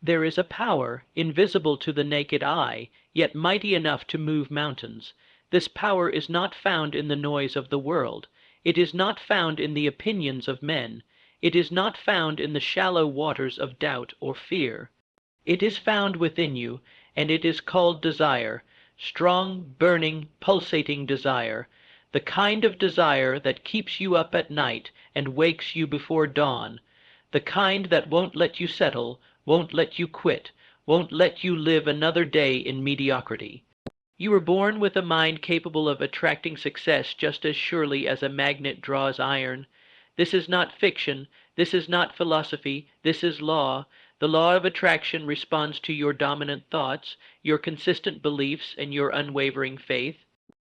There is a power, invisible to the naked eye, yet mighty enough to move mountains. This power is not found in the noise of the world. It is not found in the opinions of men. It is not found in the shallow waters of doubt or fear. It is found within you, and it is called desire, strong, burning, pulsating desire, the kind of desire that keeps you up at night and wakes you before dawn, the kind that won't let you settle, won't let you quit, won't let you live another day in mediocrity. You were born with a mind capable of attracting success just as surely as a magnet draws iron. This is not fiction, this is not philosophy, this is law. The law of attraction responds to your dominant thoughts, your consistent beliefs, and your unwavering faith.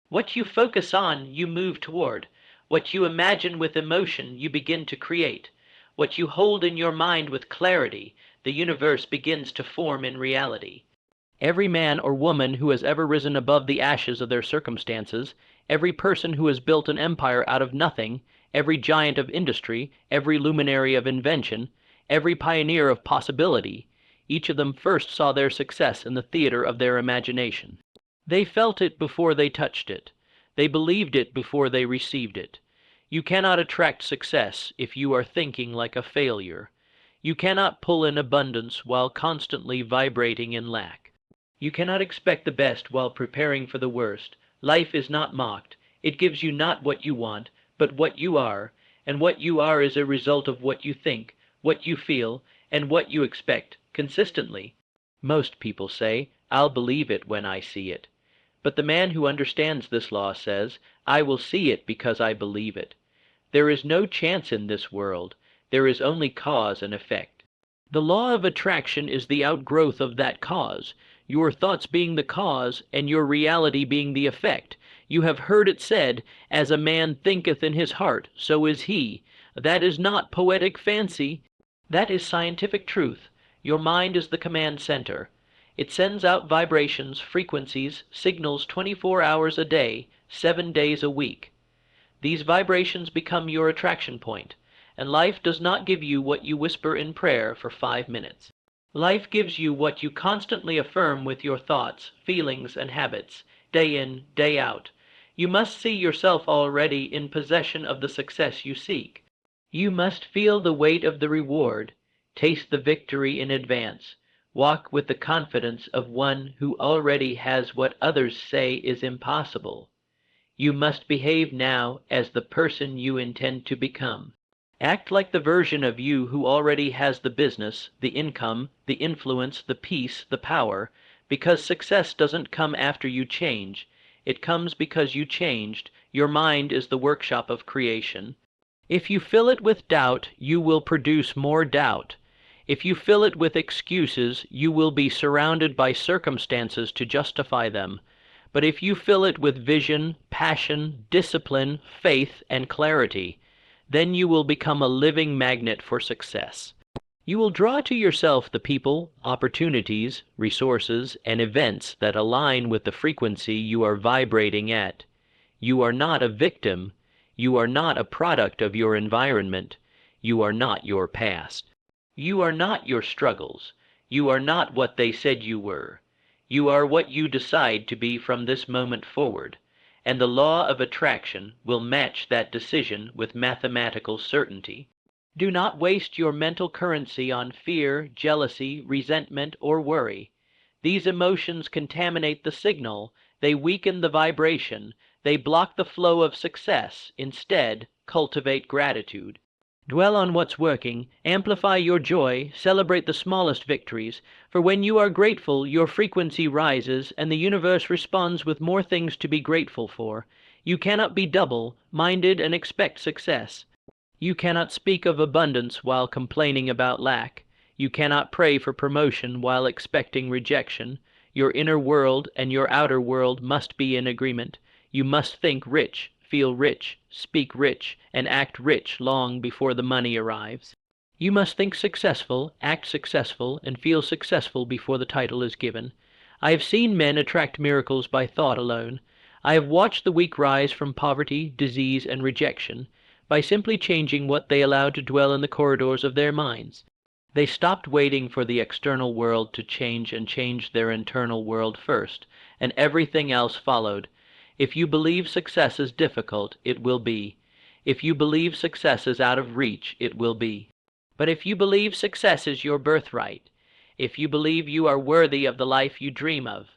What you focus on, you move toward. What you imagine with emotion, you begin to create. What you hold in your mind with clarity, the universe begins to form in reality. Every man or woman who has ever risen above the ashes of their circumstances, every person who has built an empire out of nothing, every giant of industry, every luminary of invention, every pioneer of possibility, each of them first saw their success in the theater of their imagination. They felt it before they touched it. They believed it before they received it. You cannot attract success if you are thinking like a failure. You cannot pull in abundance while constantly vibrating in lack. You cannot expect the best while preparing for the worst. Life is not mocked. It gives you not what you want, but what you are, and what you are is a result of what you think, what you feel, and what you expect, consistently. Most people say, "I'll believe it when I see it." But the man who understands this law says, "I will see it because I believe it." There is no chance in this world. There is only cause and effect. The law of attraction is the outgrowth of that cause, your thoughts being the cause, and your reality being the effect. You have heard it said, "As a man thinketh in his heart, so is he." That is not poetic fancy. That is scientific truth. Your mind is the command center. It sends out vibrations, frequencies, signals 24 hours a day, 7 days a week. These vibrations become your attraction point, and life does not give you what you whisper in prayer for 5 minutes. Life gives you what you constantly affirm with your thoughts, feelings, and habits, day in, day out. You must see yourself already in possession of the success you seek. You must feel the weight of the reward, taste the victory in advance, walk with the confidence of one who already has what others say is impossible. You must behave now as the person you intend to become. Act like the version of you who already has the business, the income, the influence, the peace, the power, because success doesn't come after you change. It comes because you changed. Your mind is the workshop of creation. If you fill it with doubt, you will produce more doubt. If you fill it with excuses, you will be surrounded by circumstances to justify them. But if you fill it with vision, passion, discipline, faith, and clarity, then you will become a living magnet for success. You will draw to yourself the people, opportunities, resources, and events that align with the frequency you are vibrating at. You are not a victim. You are not a product of your environment. You are not your past. You are not your struggles. You are not what they said you were. You are what you decide to be from this moment forward, and the law of attraction will match that decision with mathematical certainty. Do not waste your mental currency on fear, jealousy, resentment, or worry. These emotions contaminate the signal, they weaken the vibration, they block the flow of success. Instead, cultivate gratitude. Dwell on what's working, amplify your joy, celebrate the smallest victories, for when you are grateful, your frequency rises, and the universe responds with more things to be grateful for. You cannot be double-minded and expect success. You cannot speak of abundance while complaining about lack. You cannot pray for promotion while expecting rejection. Your inner world and your outer world must be in agreement. You must think rich, feel rich, speak rich, and act rich long before the money arrives. You must think successful, act successful, and feel successful before the title is given. I have seen men attract miracles by thought alone. I have watched the weak rise from poverty, disease, and rejection, by simply changing what they allowed to dwell in the corridors of their minds. They stopped waiting for the external world to change and changed their internal world first, and everything else followed. If you believe success is difficult, it will be. If you believe success is out of reach, it will be. But if you believe success is your birthright, if you believe you are worthy of the life you dream of,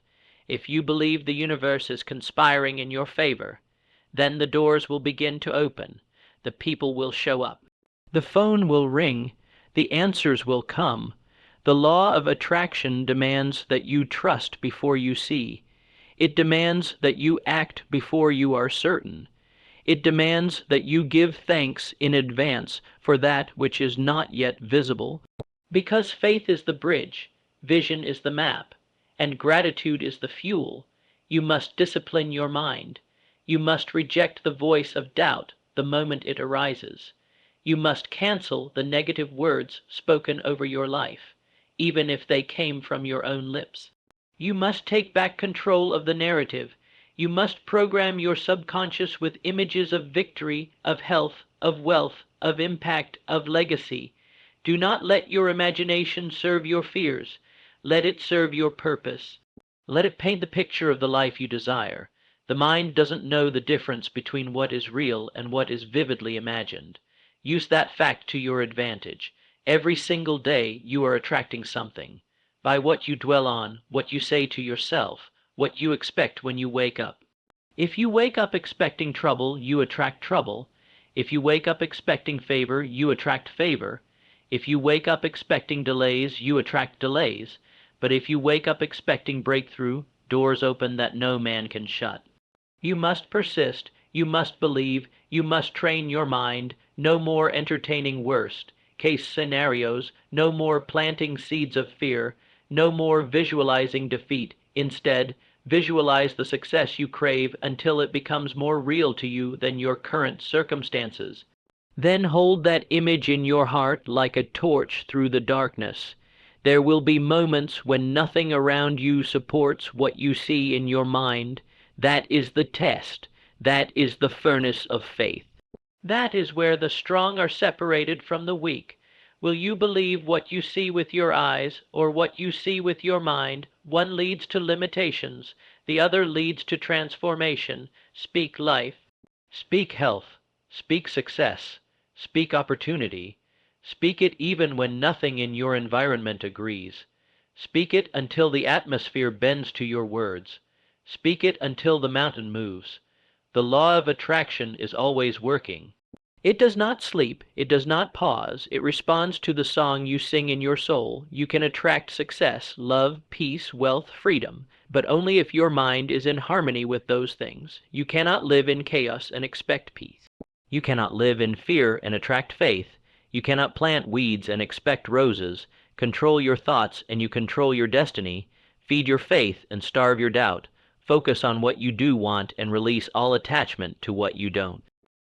if you believe the universe is conspiring in your favor, then the doors will begin to open, the people will show up, the phone will ring, the answers will come. The law of attraction demands that you trust before you see. It demands that you act before you are certain. It demands that you give thanks in advance for that which is not yet visible. Because faith is the bridge, vision is the map, and gratitude is the fuel, you must discipline your mind. You must reject the voice of doubt the moment it arises. You must cancel the negative words spoken over your life, even if they came from your own lips. You must take back control of the narrative. You must program your subconscious with images of victory, of health, of wealth, of impact, of legacy. Do not let your imagination serve your fears. Let it serve your purpose. Let it paint the picture of the life you desire. The mind doesn't know the difference between what is real and what is vividly imagined. Use that fact to your advantage. Every single day you are attracting something. By what you dwell on, what you say to yourself, what you expect when you wake up. If you wake up expecting trouble, you attract trouble. If you wake up expecting favor, you attract favor. If you wake up expecting delays, you attract delays. But if you wake up expecting breakthrough, doors open that no man can shut. You must persist, you must believe, you must train your mind. No more entertaining worst case scenarios, no more planting seeds of fear, no more visualizing defeat. Instead, visualize the success you crave until it becomes more real to you than your current circumstances. Then hold that image in your heart like a torch through the darkness. There will be moments when nothing around you supports what you see in your mind. That is the test. That is the furnace of faith. That is where the strong are separated from the weak. Will you believe what you see with your eyes, or what you see with your mind? One leads to limitations, the other leads to transformation. Speak life. Speak health. Speak success. Speak opportunity. Speak it even when nothing in your environment agrees. Speak it until the atmosphere bends to your words. Speak it until the mountain moves. The law of attraction is always working. It does not sleep, it does not pause, it responds to the song you sing in your soul. You can attract success, love, peace, wealth, freedom, but only if your mind is in harmony with those things. You cannot live in chaos and expect peace. You cannot live in fear and attract faith. You cannot plant weeds and expect roses. Control your thoughts and you control your destiny. Feed your faith and starve your doubt. Focus on what you do want and release all attachment to what you don't.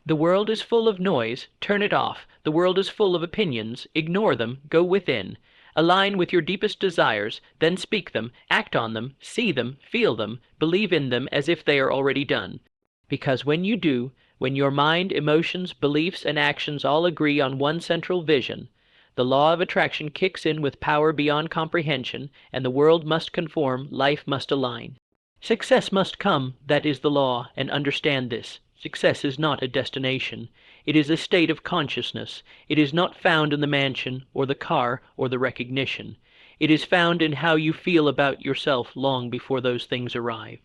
The world is full of noise. Turn it off. The world is full of opinions. Ignore them. Go within. Align with your deepest desires, then speak them, act on them, see them, feel them, believe in them as if they are already done. Because when you do, when your mind, emotions, beliefs, and actions all agree on one central vision, the law of attraction kicks in with power beyond comprehension, and the world must conform, life must align. Success must come, that is the law, and understand this. Success is not a destination. It is a state of consciousness. It is not found in the mansion, or the car, or the recognition. It is found in how you feel about yourself long before those things arrive.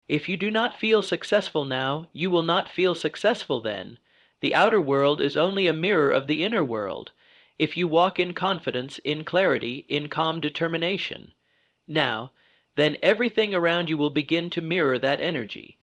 If you do not feel successful now, you will not feel successful then. The outer world is only a mirror of the inner world. If you walk in confidence, in clarity, in calm determination, now, then everything around you will begin to mirror that energy.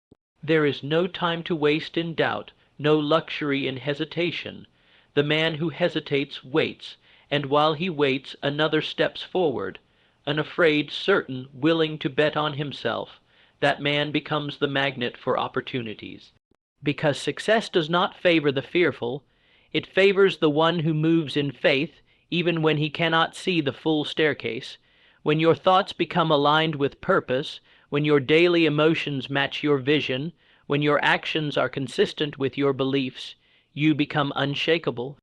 There is no time to waste in doubt, no luxury in hesitation. The man who hesitates waits, and while he waits, another steps forward, unafraid, certain, willing to bet on himself. That man becomes the magnet for opportunities. Because success does not favor the fearful, it favors the one who moves in faith, even when he cannot see the full staircase. When your thoughts become aligned with purpose, when your daily emotions match your vision, when your actions are consistent with your beliefs, you become unshakable.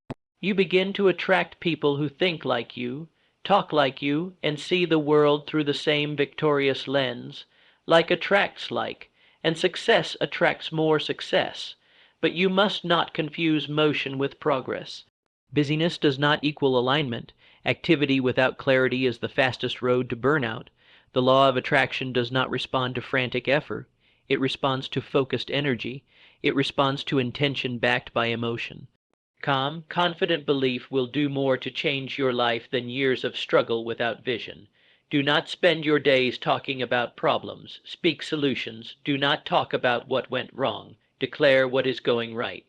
You begin to attract people who think like you, talk like you, and see the world through the same victorious lens. Like attracts like, and success attracts more success. But you must not confuse motion with progress. Busyness does not equal alignment. Activity without clarity is the fastest road to burnout. The law of attraction does not respond to frantic effort. It responds to focused energy. It responds to intention backed by emotion. Calm, confident belief will do more to change your life than years of struggle without vision. Do not spend your days talking about problems. Speak solutions. Do not talk about what went wrong. Declare what is going right.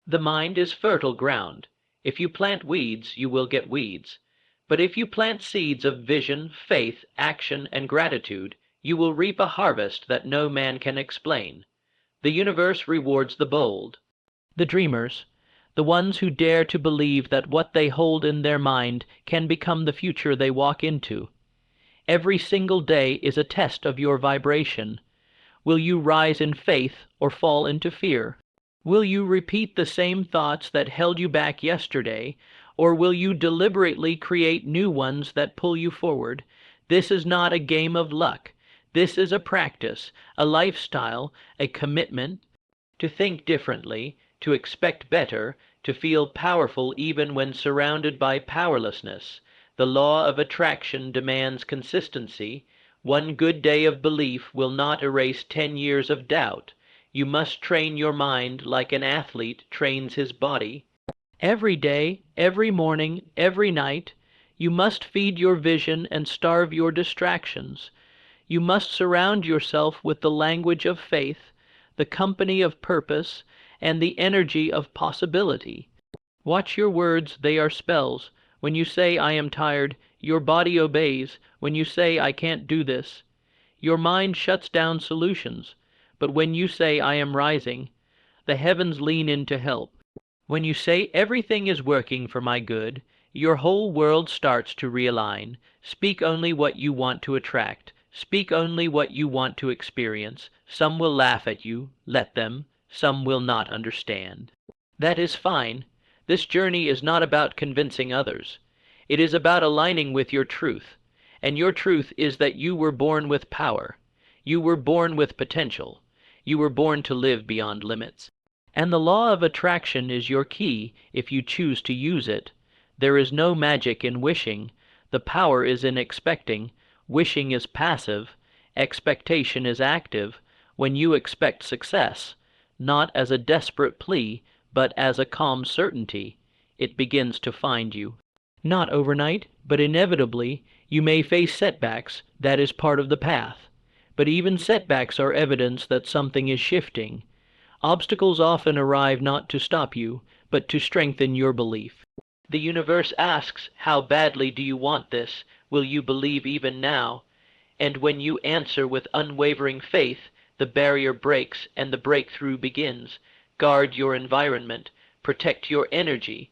The mind is fertile ground. If you plant weeds, you will get weeds. But if you plant seeds of vision, faith, action, and gratitude, you will reap a harvest that no man can explain. The universe rewards the bold. The dreamers, the ones who dare to believe that what they hold in their mind can become the future they walk into. Every single day is a test of your vibration. Will you rise in faith or fall into fear? Will you repeat the same thoughts that held you back yesterday, or will you deliberately create new ones that pull you forward? This is not a game of luck. This is a practice, a lifestyle, a commitment to think differently, to expect better, to feel powerful even when surrounded by powerlessness. The law of attraction demands consistency. One good day of belief will not erase 10 years of doubt. You must train your mind like an athlete trains his body. Every day, every morning, every night, you must feed your vision and starve your distractions. You must surround yourself with the language of faith, the company of purpose, and the energy of possibility. Watch your words, they are spells. When you say, I am tired, your body obeys. When you say, I can't do this, your mind shuts down solutions. But when you say, I am rising, the heavens lean in to help. When you say, everything is working for my good, your whole world starts to realign. Speak only what you want to attract. Speak only what you want to experience. Some will laugh at you, let them. Some will not understand. That is fine. This journey is not about convincing others. It is about aligning with your truth. And your truth is that you were born with power. You were born with potential. You were born to live beyond limits. And the law of attraction is your key if you choose to use it. There is no magic in wishing. The power is in expecting. Wishing is passive. Expectation is active. When you expect success, not as a desperate plea, but as a calm certainty, it begins to find you. Not overnight, but inevitably, you may face setbacks. That is part of the path. But even setbacks are evidence that something is shifting. Obstacles often arrive not to stop you, but to strengthen your belief. The universe asks, how badly do you want this? Will you believe even now? And when you answer with unwavering faith, the barrier breaks and the breakthrough begins. Guard your environment. Protect your energy.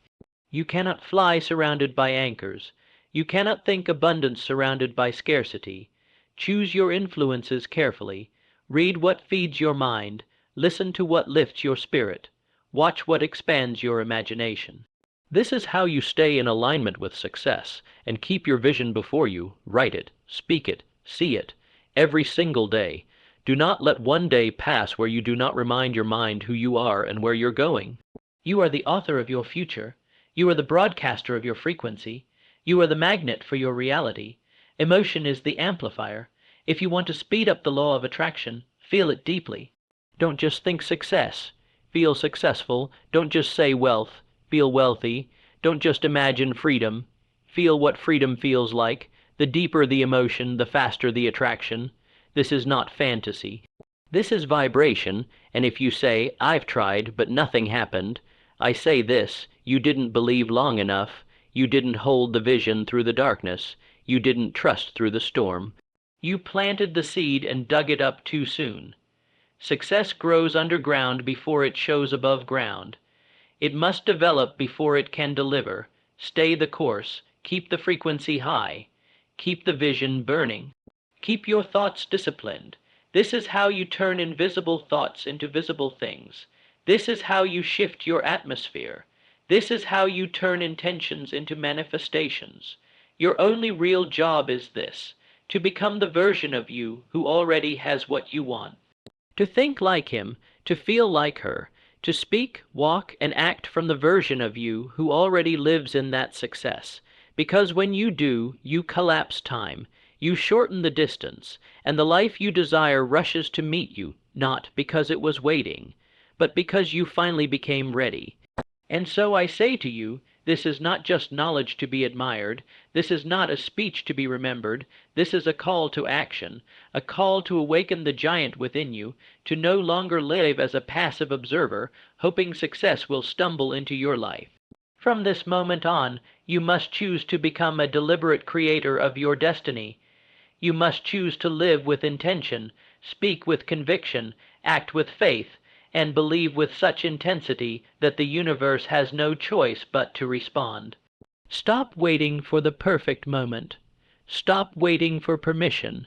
You cannot fly surrounded by anchors. You cannot think abundance surrounded by scarcity. Choose your influences carefully. Read what feeds your mind. Listen to what lifts your spirit. Watch what expands your imagination. This is how you stay in alignment with success and keep your vision before you. Write it, speak it, see it, every single day. Do not let one day pass where you do not remind your mind who you are and where you're going. You are the author of your future. You are the broadcaster of your frequency. You are the magnet for your reality. Emotion is the amplifier. If you want to speed up the law of attraction, feel it deeply. Don't just think success. Feel successful. Don't just say wealth. Feel wealthy. Don't just imagine freedom. Feel what freedom feels like. The deeper the emotion, the faster the attraction. This is not fantasy. This is vibration, and if you say, I've tried, but nothing happened, I say this, you didn't believe long enough. You didn't hold the vision through the darkness. You didn't trust through the storm. You planted the seed and dug it up too soon. Success grows underground before it shows above ground. It must develop before it can deliver. Stay the course. Keep the frequency high. Keep the vision burning. Keep your thoughts disciplined. This is how you turn invisible thoughts into visible things. This is how you shift your atmosphere. This is how you turn intentions into manifestations. Your only real job is this: to become the version of you who already has what you want. To think like him, to feel like her, to speak, walk, and act from the version of you who already lives in that success. Because when you do, you collapse time, you shorten the distance, and the life you desire rushes to meet you, not because it was waiting, but because you finally became ready. And so I say to you, this is not just knowledge to be admired, this is not a speech to be remembered, this is a call to action, a call to awaken the giant within you, to no longer live as a passive observer, hoping success will stumble into your life. From this moment on, you must choose to become a deliberate creator of your destiny. You must choose to live with intention, speak with conviction, act with faith, and believe with such intensity that the universe has no choice but to respond. Stop waiting for the perfect moment. Stop waiting for permission.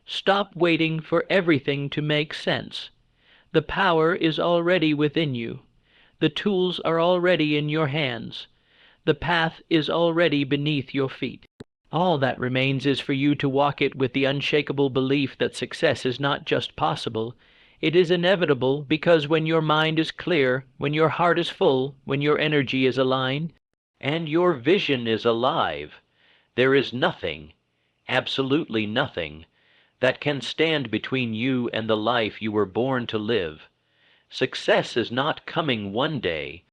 Stop waiting for everything to make sense. The power is already within you. The tools are already in your hands. The path is already beneath your feet. All that remains is for you to walk it with the unshakable belief that success is not just possible, it is inevitable, because when your mind is clear, when your heart is full, when your energy is aligned, and your vision is alive, there is nothing, absolutely nothing, that can stand between you and the life you were born to live. Success is not coming one day,